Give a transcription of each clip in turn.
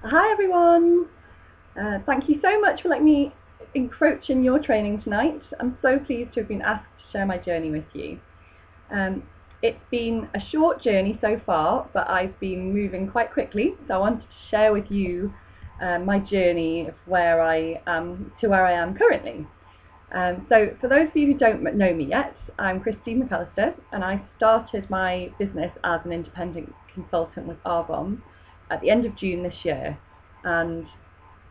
Hi everyone! Thank you so much for letting me encroach in your training tonight. I'm so pleased to have been asked to share my journey with you. It's been a short journey so far, but I've been moving quite quickly, so I wanted to share with you my journey of where I am to where I am currently. So for those of you who don't know me yet, I'm Christine McAllister, and I started my business as an independent consultant with Arbonne at the end of June this year, and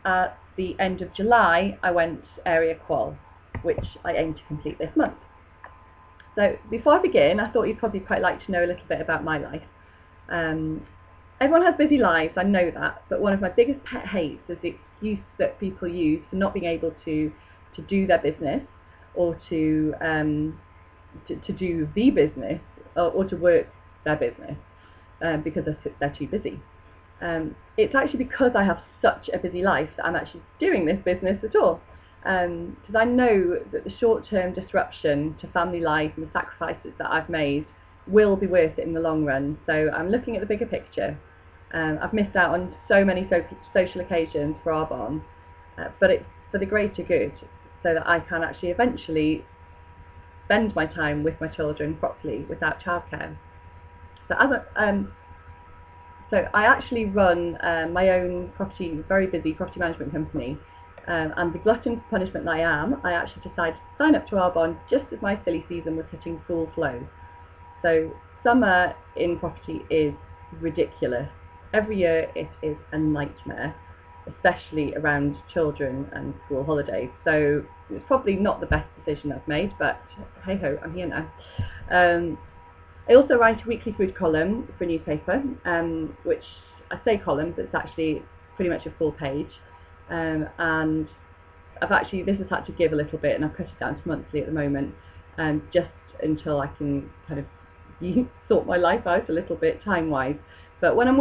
at the end of July I went area qual, which I aim to complete this month. So before I begin, I thought you'd probably quite like to know a little bit about my life. Everyone has busy lives, I know that, but one of my biggest pet hates is the excuse that people use for not being able to do their business, or to do the business, or to work their business because they're too busy. It's actually because I have such a busy life that I'm actually doing this business at all. Because I know that the short-term disruption to family life and the sacrifices that I've made will be worth it in the long run. So I'm looking at the bigger picture. I've missed out on so many social occasions for Arbonne, but it's for the greater good, so that I can actually eventually spend my time with my children properly without childcare. So I actually run my own very busy property management company, and the glutton for punishment that I am, I actually decided to sign up to Arbonne just as my silly season was hitting full flow. So summer in property is ridiculous. Every year it is a nightmare, especially around children and school holidays. So it's probably not the best decision I've made, but hey ho, I'm here now. I also write a weekly food column for a newspaper, which I say columns, it's actually pretty much a full page. And this has had to give a little bit, and I've cut it down to monthly at the moment, just until I can kind of sort my life out a little bit time-wise. But when I'm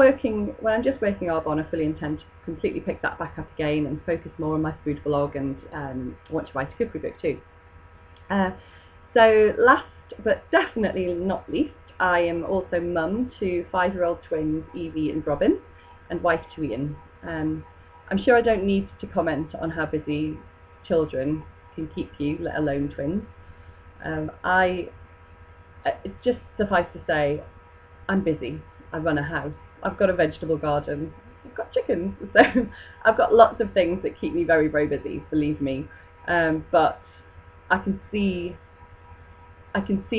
just working Arbonne, I fully intend to completely pick that back up again and focus more on my food blog, and I want to write a cookery book too. So last but definitely not least, I am also mum to 5-year-old twins Evie and Robin, and wife to Ian. I'm sure I don't need to comment on how busy children can keep you, let alone twins. It just suffice to say, I'm busy. I run a house. I've got a vegetable garden. I've got chickens. So I've got lots of things that keep me very, very busy, believe me. But I can see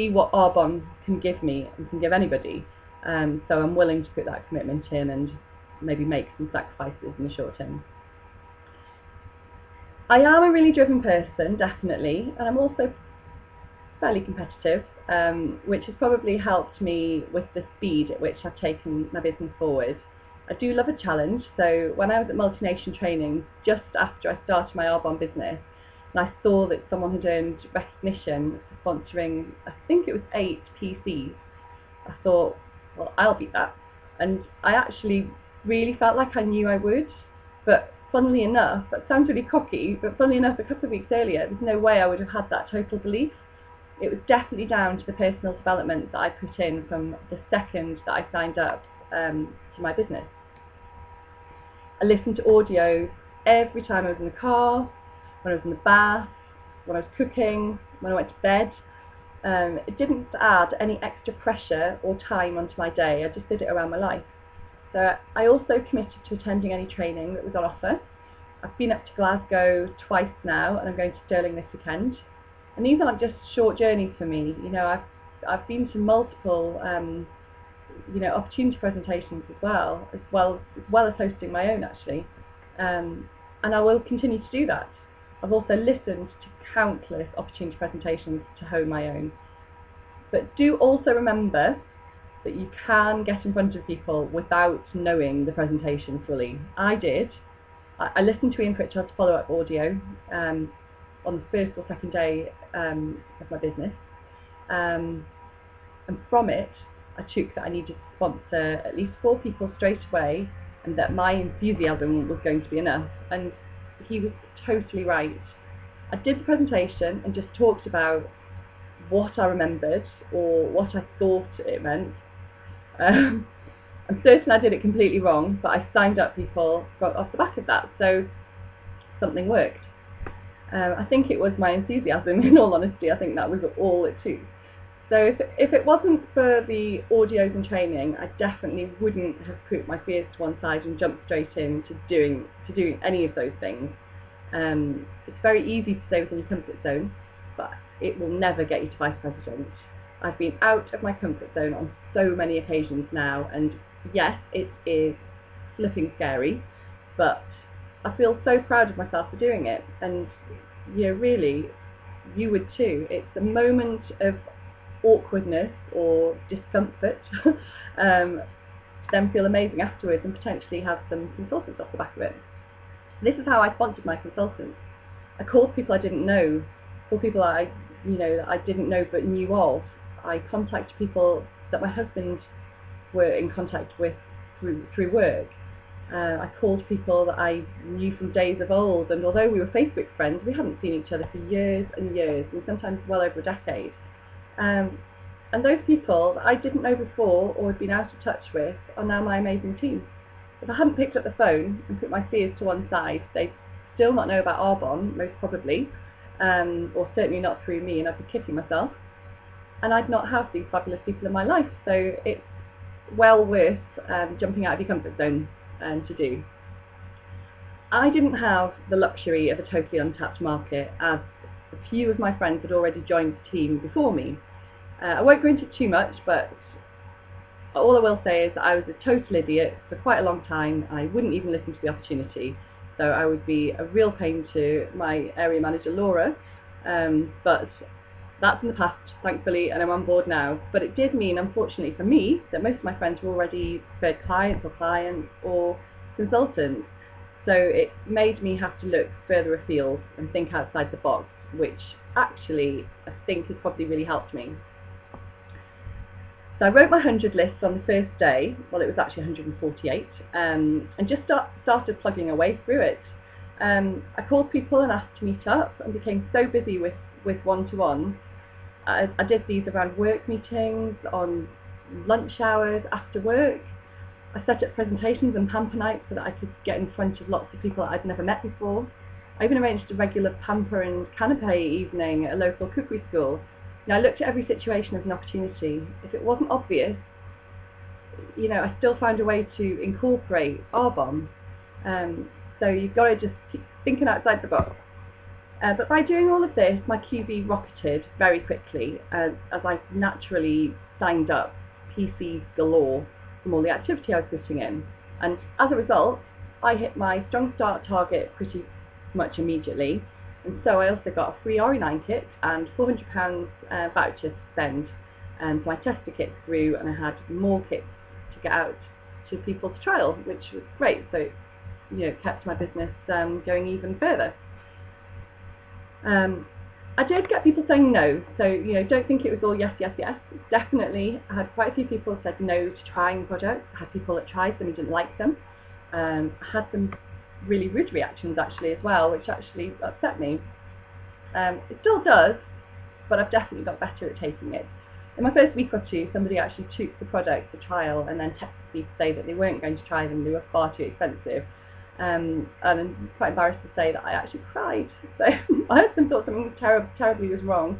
what Arbonne can give me and can give anybody. So I'm willing to put that commitment in and maybe make some sacrifices in the short term. I am a really driven person, definitely, and I'm also fairly competitive, which has probably helped me with the speed at which I've taken my business forward. I do love a challenge, so when I was at Multi-region training, just after I started my Arbonne business, and I saw that someone had earned recognition for sponsoring, I think it was 8 PCs, I thought, well, I'll beat that. And I actually really felt like I knew I would, but funnily enough, that sounds really cocky, but funnily enough, a couple of weeks earlier, there's no way I would have had that total belief. It was definitely down to the personal development that I put in from the second that I signed up to my business. I listened to audio every time I was in the car, when I was in the bath, when I was cooking, when I went to bed. It didn't add any extra pressure or time onto my day. I just did it around my life. So I also committed to attending any training that was on offer. I've been up to Glasgow twice now, and I'm going to Stirling this weekend. And these aren't just short journeys for me. You know, I've been to multiple opportunity presentations as well as hosting my own, actually. And I will continue to do that. I've also listened to countless opportunity presentations to hone my own. But do also remember that you can get in front of people without knowing the presentation fully. I did. I listened to Ian Pritchard's follow-up audio on the first or second day of my business. And from it, I took that I needed to sponsor at least 4 people straight away, and that my enthusiasm was going to be enough. And he was totally right. I did the presentation and just talked about what I remembered or what I thought it meant. I'm certain I did it completely wrong, but I signed up people off the back of that, so something worked. I think it was my enthusiasm, in all honesty. I think that was all it took. So if it wasn't for the audios and training, I definitely wouldn't have put my fears to one side and jumped straight in to doing any of those things. It's very easy to stay within your comfort zone, but it will never get you to vice president. I've been out of my comfort zone on so many occasions now, and yes, it is flipping scary, but I feel so proud of myself for doing it, and really, you would too. It's a moment of awkwardness or discomfort, then feel amazing afterwards and potentially have some consultants off the back of it. This is how I sponsored my consultants. I called people I didn't know, or people that I didn't know but knew of. I contacted people that my husband were in contact with through work. I called people that I knew from days of old, and although we were Facebook friends, we hadn't seen each other for years and years, and sometimes well over a decade. And those people that I didn't know before or had been out of touch with are now my amazing team. If I hadn't picked up the phone and put my fears to one side, they'd still not know about Arbonne, most probably, or certainly not through me, and I'd be kicking myself. And I'd not have these fabulous people in my life, so it's well worth jumping out of your comfort zone to do. I didn't have the luxury of a totally untapped market, as a few of my friends had already joined the team before me. I won't go into too much, but all I will say is that I was a total idiot for quite a long time. I wouldn't even listen to the opportunity, so I would be a real pain to my area manager Laura, but that's in the past, thankfully, and I'm on board now. But it did mean, unfortunately for me, that most of my friends were already preferred clients or consultants, so it made me have to look further afield and think outside the box, which actually I think has probably really helped me. So I wrote my 100 list on the first day, well it was actually 148, and just started plugging away through it. I called people and asked to meet up, and became so busy with one-to-ones. I did these around work meetings, on lunch hours, after work. I set up presentations and pamper nights so that I could get in front of lots of people that I'd never met before. I even arranged a regular pamper and canapé evening at a local cookery school. Now, I looked at every situation as an opportunity. If it wasn't obvious, I still found a way to incorporate Arbonne. So you've got to just keep thinking outside the box. But by doing all of this, my QB rocketed very quickly as I naturally signed up PCs galore from all the activity I was putting in. And as a result, I hit my strong start target pretty much immediately. And so I also got a free RE9 kit and £400 voucher to spend. So my tester kits through, and I had more kits to get out to people to trial, which was great. So it kept my business going even further. I did get people saying no, so don't think it was all yes, yes, yes. Definitely, I had quite a few people who said no to trying products. I had people that tried them and didn't like them. I had some really rude reactions actually as well, which actually upset me. It still does, but I've definitely got better at taking it. In my first week or two, somebody actually took the product for trial and then texted me to say that they weren't going to try them, they were far too expensive. And I'm quite embarrassed to say that I actually cried. So my husband thought something terribly was wrong.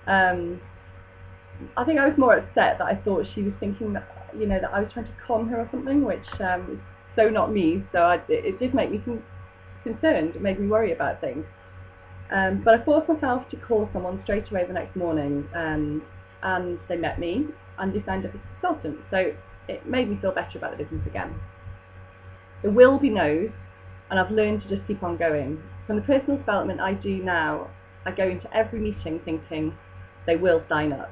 I think I was more upset that I thought she was thinking that that I was trying to con her or something, which is so not me. So it did make me concerned. It made me worry about things. But I forced myself to call someone straight away the next morning, and they met me and they signed up as a consultant. So it made me feel better about the business again. There will be no's, and I've learned to just keep on going. From the personal development I do now, I go into every meeting thinking they will sign up.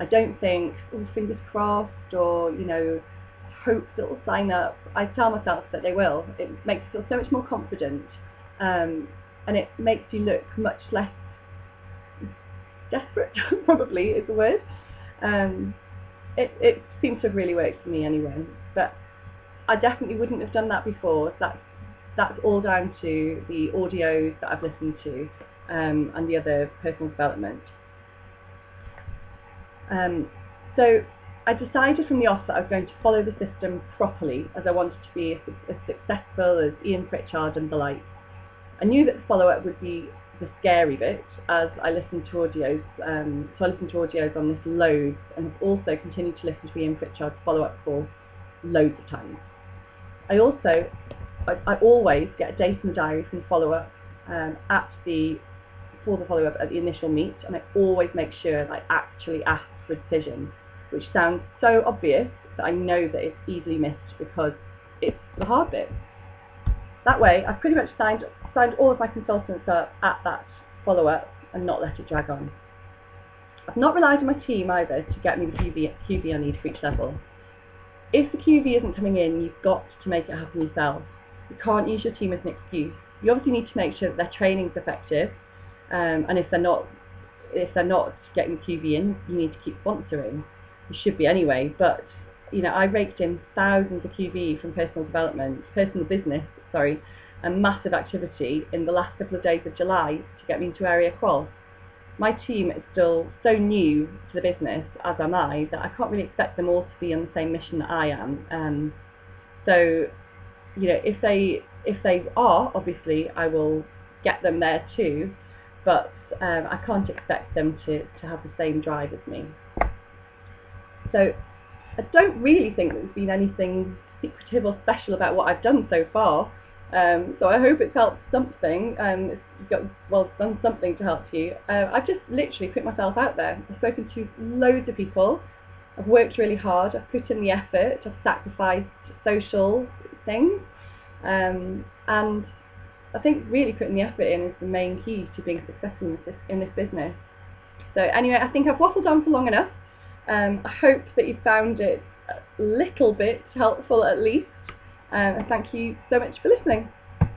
I don't think, oh, fingers crossed, or hope they'll sign up. I tell myself that they will. It makes you feel so much more confident, and it makes you look much less desperate, probably is the word. It seems to have really worked for me anyway, but I definitely wouldn't have done that before. That's all down to the audios that I've listened to, and the other personal development. So I decided from the off that I was going to follow the system properly, as I wanted to be as successful as Ian Pritchard and the like. I knew that the follow-up would be the scary bit, as I listened to audios, so I listened to audios on this loads, and have also continued to listen to Ian Pritchard's follow-up call loads of times. I always get a date in the diary from follow-up for the follow-up at the initial meet, and I always make sure that I actually ask for a decision, which sounds so obvious, but I know that it's easily missed because it's the hard bit. That way, I've pretty much signed all of my consultants up at that follow-up and not let it drag on. I've not relied on my team either to get me the QV I need for each level. If the QV isn't coming in, you've got to make it happen yourself. You can't use your team as an excuse. You obviously need to make sure that their training's effective, and if they're not getting the QV in, you need to keep sponsoring. You should be anyway, but you know, I raked in thousands of QV from personal business, and massive activity in the last couple of days of July to get me into area qual. My team is still so new to the business, as am I, that I can't really expect them all to be on the same mission that I am. So, you know, if they are, obviously I will get them there too, but I can't expect them to have the same drive as me. So I don't really think there's been anything secretive or special about what I've done so far. So I hope it's helped something. It's done something to help you. I've just literally put myself out there. I've spoken to loads of people. I've worked really hard. I've put in the effort. I've sacrificed social things. And I think really putting the effort in is the main key to being successful in this business. So anyway, I think I've waffled on for long enough. I hope that you found it a little bit helpful at least. And thank you so much for listening.